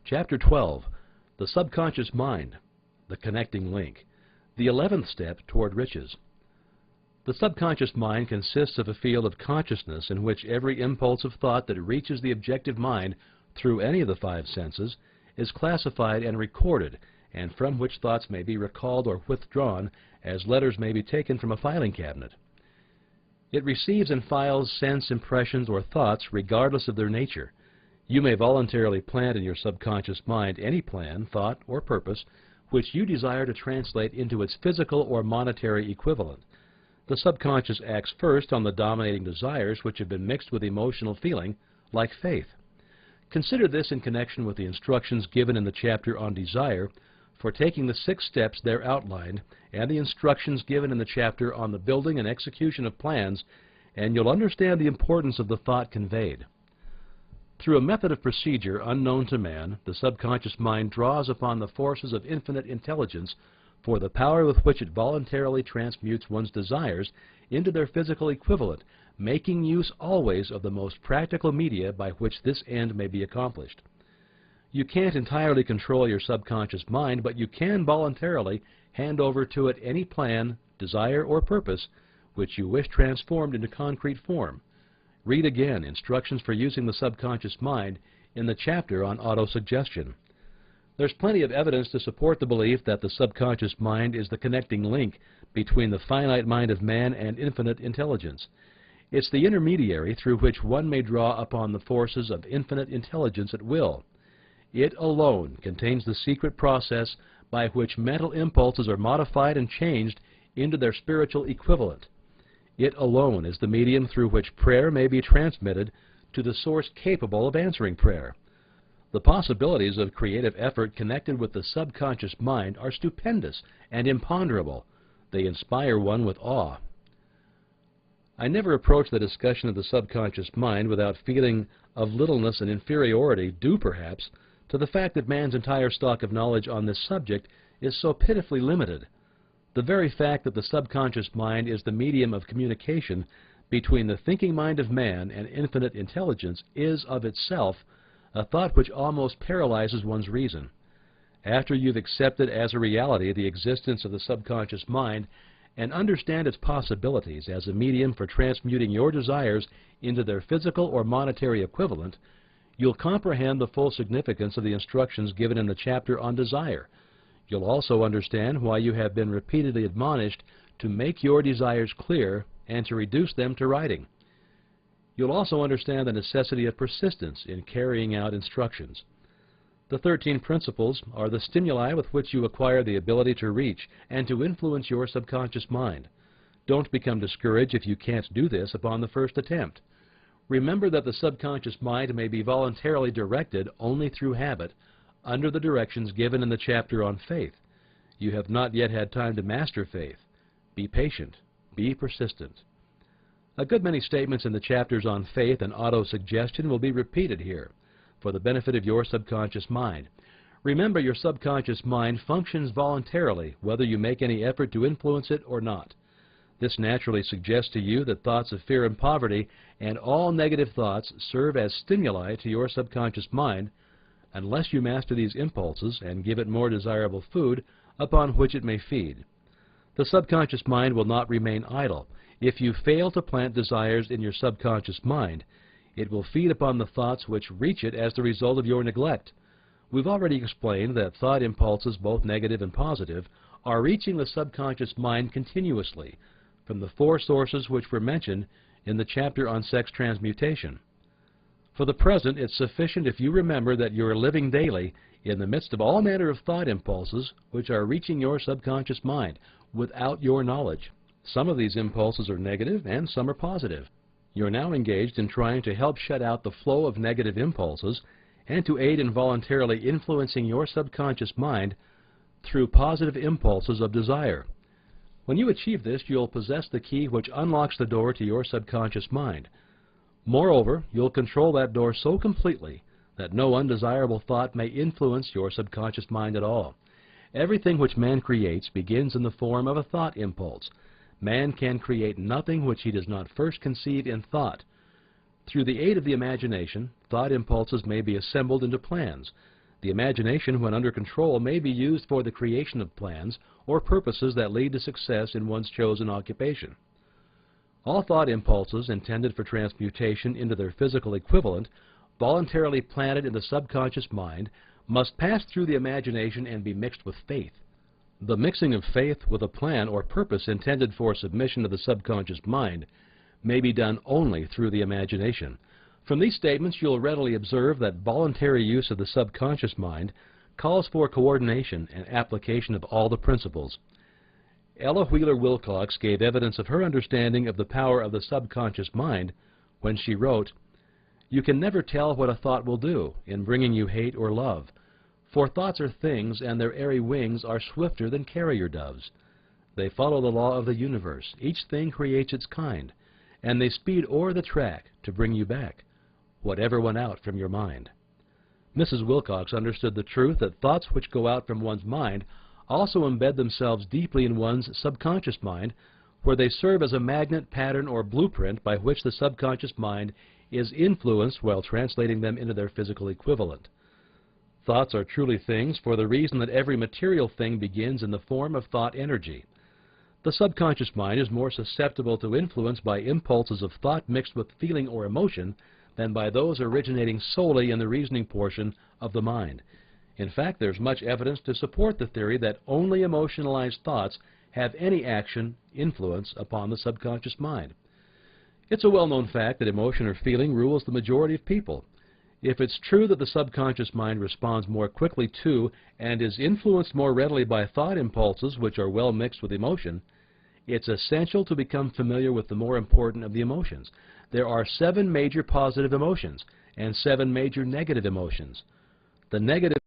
Chapter 12, The Subconscious Mind, the Connecting Link, the 11th step toward riches. The subconscious mind consists of a field of consciousness in which every impulse of thought that reaches the objective mind through any of the five senses is classified and recorded, and from which thoughts may be recalled or withdrawn as letters may be taken from a filing cabinet. It receives and files sense impressions or thoughts regardless of their nature. You may voluntarily plant in your subconscious mind any plan, thought, or purpose which you desire to translate into its physical or monetary equivalent. The subconscious acts first on the dominating desires which have been mixed with emotional feeling, like faith. Consider this in connection with the instructions given in the chapter on desire for taking the 6 steps there outlined, and the instructions given in the chapter on the building and execution of plans, and you'll understand the importance of the thought conveyed. Through a method of procedure unknown to man, the subconscious mind draws upon the forces of infinite intelligence for the power with which it voluntarily transmutes one's desires into their physical equivalent, making use always of the most practical media by which this end may be accomplished. You can't entirely control your subconscious mind, but you can voluntarily hand over to it any plan, desire, or purpose which you wish transformed into concrete form. Read again instructions for using the subconscious mind in the chapter on autosuggestion. There's plenty of evidence to support the belief that the subconscious mind is the connecting link between the finite mind of man and infinite intelligence. It's the intermediary through which one may draw upon the forces of infinite intelligence at will. It alone contains the secret process by which mental impulses are modified and changed into their spiritual equivalent. It alone is the medium through which prayer may be transmitted to the source capable of answering prayer. The possibilities of creative effort connected with the subconscious mind are stupendous and imponderable. They inspire one with awe. I never approach the discussion of the subconscious mind without feeling of littleness and inferiority due, perhaps, to the fact that man's entire stock of knowledge on this subject is so pitifully limited. The very fact that the subconscious mind is the medium of communication between the thinking mind of man and infinite intelligence is of itself a thought which almost paralyzes one's reason. After you've accepted as a reality the existence of the subconscious mind and understand its possibilities as a medium for transmuting your desires into their physical or monetary equivalent, you'll comprehend the full significance of the instructions given in the chapter on desire. You'll also understand why you have been repeatedly admonished to make your desires clear and to reduce them to writing. You'll also understand the necessity of persistence in carrying out instructions. The 13 principles are the stimuli with which you acquire the ability to reach and to influence your subconscious mind. Don't become discouraged if you can't do this upon the first attempt. Remember that the subconscious mind may be voluntarily directed only through habit, under the directions given in the chapter on faith. You have not yet had time to master faith. Be patient. Be persistent. A good many statements in the chapters on faith and autosuggestion will be repeated here for the benefit of your subconscious mind. Remember, your subconscious mind functions voluntarily, whether you make any effort to influence it or not. This naturally suggests to you that thoughts of fear and poverty and all negative thoughts serve as stimuli to your subconscious mind unless you master these impulses and give it more desirable food upon which it may feed. The subconscious mind will not remain idle. If you fail to plant desires in your subconscious mind, it will feed upon the thoughts which reach it as the result of your neglect. We've already explained that thought impulses, both negative and positive, are reaching the subconscious mind continuously from the 4 sources which were mentioned in the chapter on sex transmutation. For the present, it's sufficient if you remember that you are living daily in the midst of all manner of thought impulses which are reaching your subconscious mind without your knowledge. Some of these impulses are negative and some are positive. You're now engaged in trying to help shut out the flow of negative impulses and to aid in voluntarily influencing your subconscious mind through positive impulses of desire. When you achieve this, you'll possess the key which unlocks the door to your subconscious mind. Moreover, you'll control that door so completely that no undesirable thought may influence your subconscious mind at all. Everything which man creates begins in the form of a thought impulse. Man can create nothing which he does not first conceive in thought. Through the aid of the imagination, thought impulses may be assembled into plans. The imagination, when under control, may be used for the creation of plans or purposes that lead to success in one's chosen occupation. All thought impulses intended for transmutation into their physical equivalent, voluntarily planted in the subconscious mind, must pass through the imagination and be mixed with faith. The mixing of faith with a plan or purpose intended for submission to the subconscious mind may be done only through the imagination. From these statements, you'll readily observe that voluntary use of the subconscious mind calls for coordination and application of all the principles. Ella Wheeler Wilcox gave evidence of her understanding of the power of the subconscious mind when she wrote, "You can never tell what a thought will do in bringing you hate or love, for thoughts are things, and their airy wings are swifter than carrier doves. They follow the law of the universe. Each thing creates its kind, and they speed o'er the track to bring you back whatever went out from your mind." Mrs. Wilcox understood the truth that thoughts which go out from one's mind also embed themselves deeply in one's subconscious mind, where they serve as a magnet, pattern, or blueprint by which the subconscious mind is influenced while translating them into their physical equivalent. Thoughts are truly things for the reason that every material thing begins in the form of thought energy. The subconscious mind is more susceptible to influence by impulses of thought mixed with feeling or emotion than by those originating solely in the reasoning portion of the mind. In fact, there's much evidence to support the theory that only emotionalized thoughts have any action, influence upon the subconscious mind. It's a well-known fact that emotion or feeling rules the majority of people. If it's true that the subconscious mind responds more quickly to and is influenced more readily by thought impulses which are well mixed with emotion, it's essential to become familiar with the more important of the emotions. There are 7 major positive emotions and 7 major negative emotions. The negative